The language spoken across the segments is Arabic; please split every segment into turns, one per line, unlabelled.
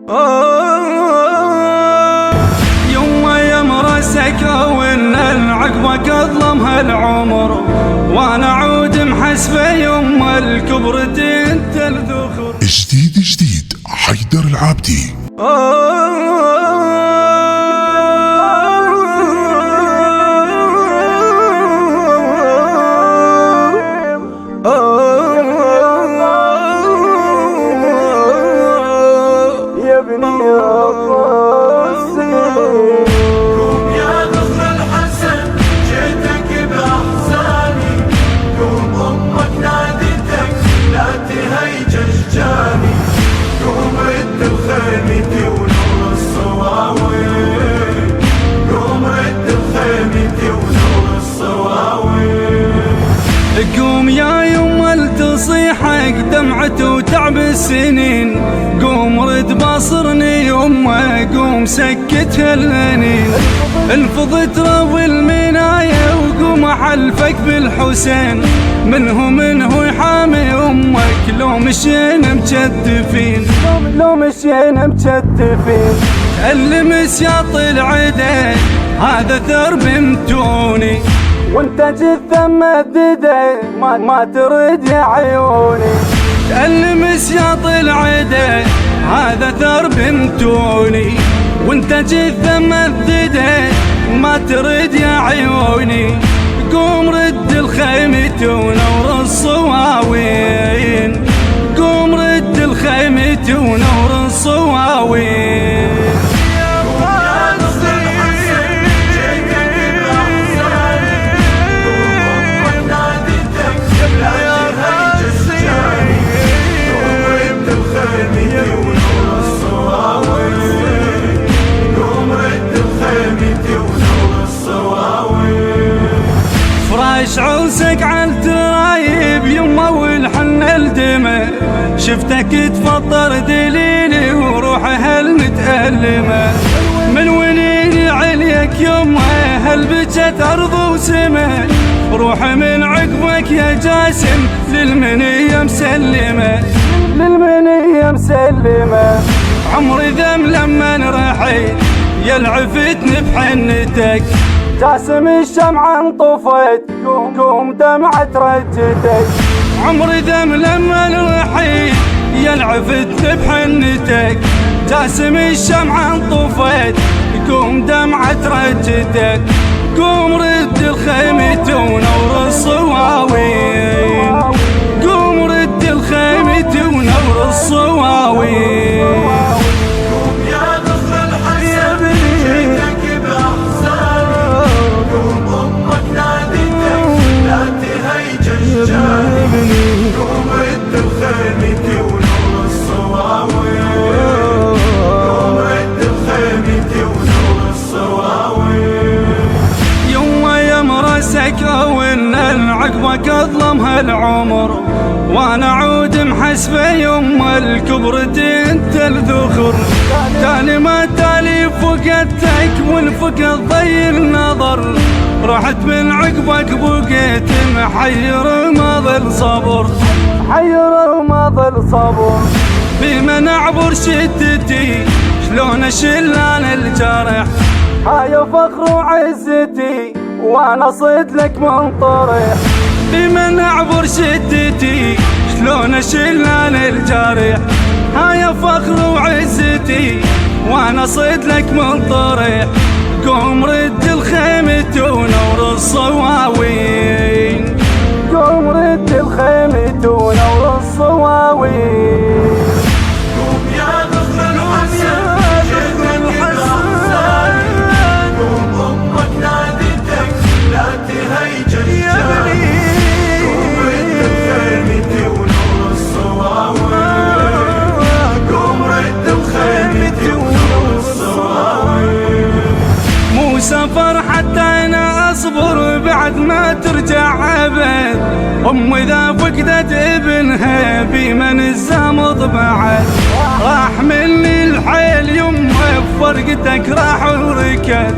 يما يمرسك وان العقبك اظلمها العمر، وانا عود محسبه يما الكبرتين تلذخر.
جديد حيدر العابدي.
يا ابني
قوم يا ظهر الحسن جيتك بأحزاني، قوم أمك نادتك لا تهيج أشجاني، قوم رد الخيمة ونور الصواوي، قوم رد الخيمة ونور الصواوي.
قوم يا يما لتصيحك دمعة وتعب السنين، قوم رد باصرني يما قوم سكت هالأنين، انفض تراب المناية وقوم احلفك بالحسين، منه يحامي امك لو مشينا مجدفين، لو مشينا مجدفين. المس يا طلع دين هذا ثرب متوني، وانت جثة مددة ما ترد يا عيوني. المس يا طلع دين هذا ثرب متوني، وانت جثة مددة ما ترد يا عيوني. قوم رد الخيمة ونور الصواوين، قوم رد الخيمة ونور الصواوين. فراش عوسك عالترايب يما والحن الدمى، شفتك تفطر دليلي وروح هل متألمة، من وليني عليك يما هل بجت أرض وسما، روح من عقبك يا جاسم للمنية مسلمة، للمنية مسلمة. عمري ذم لما رحيت يلعفتني بحنتك، جاسم الشمعة انطفت قوم دمعة رجتك. عمري ذم لما رحيت يلعفتني بحنتك، جاسم الشمعة انطفت قوم دمعة رجتك. قوم رد الخيمة ونور الصواوين، قوم رد الخيمة ونور الصواوين.
قوم يا ظهر الحسن جيتك بأحزاني، قوم أمك نادتك لا تهيج أشجاني، قوم رد الخيمة ونور الصواوي، قوم رد الخيمة ونور الصواوي.
يما يمرسك وان العقبك اظلمها العمر، وانا عود محسبه يما الكبرتين تلذخر. تالي ما تالي فقدتك والفقد ضي النظر، رحت من عقبك بقيت محير ما ظل صبر، محير ما ظل صبر. بمن اعبر شدتي شلون اشيل انا الجرح، هاي فخر وعزتي وانا صيد لك منطرح. بمن اعبر شدتي شلون اشيل انا الجرح، هاي فخر وعزتي وانا صيد لك منطرح. قوم رد الخيمة ونور الصواوين، قوم رد الخيمة ونور الصواوين.
قوم يا ظهر الحسن جيتك بأحزاني، قوم أمك نادتك لا تهيج أشجاني، قوم رد الخيمة ونور الصواوي، قوم رد الخيمة ونور الصواوي.
مو سفر حتى انا اصبر بعد ما ترجع ابد، امي ذا فقدت ابنها بمن الزمض بعد، راح مني الحيل يمه بفرقتك راح وركد،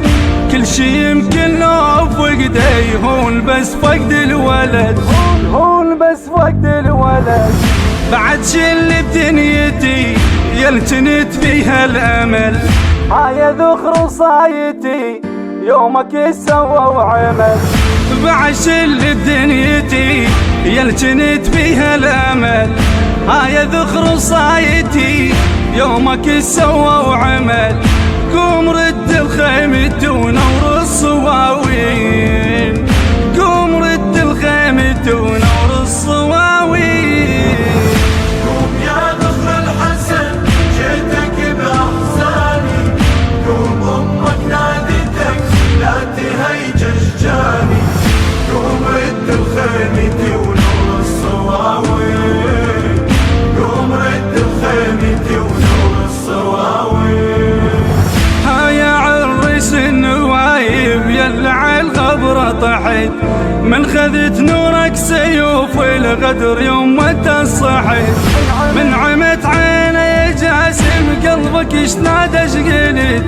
كل شي يمكن لو فقده يهون بس فقد الولد، هون بس فقد الولد. بعد شل بدنيتي يلتنت فيها الامل. هاي ذخر صايتي يومك سوى وعمل. بعد شل دنيتي يلتنت فيها الامل. هاي ذخر صايتي يومك سوى وعمل. قوم رد الخيمة ونور الصواوين. قوم رد الخيمة ونور الصواوين.
قوم يا ذخر الحسن جيتك بأحزاني. قوم أمك نادتك لا تهيج أشجاني. قوم رد الخيمة ونور الصواوين. قوم رد الخيمة ونور الصواوين.
هيا عرس النوايب يلا عالغبرة طحت. من خذت نورك سيوف الغدر يوم ما تصحت. من عمت عيني يا جاسم قلبك شناد اشقلت.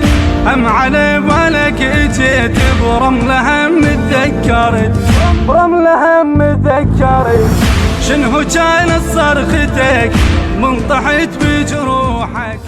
هم على بالك جيت برمل هم تذكرت. برمل هم تذكرت. شنو كانت صرختك من طحت بجروحك.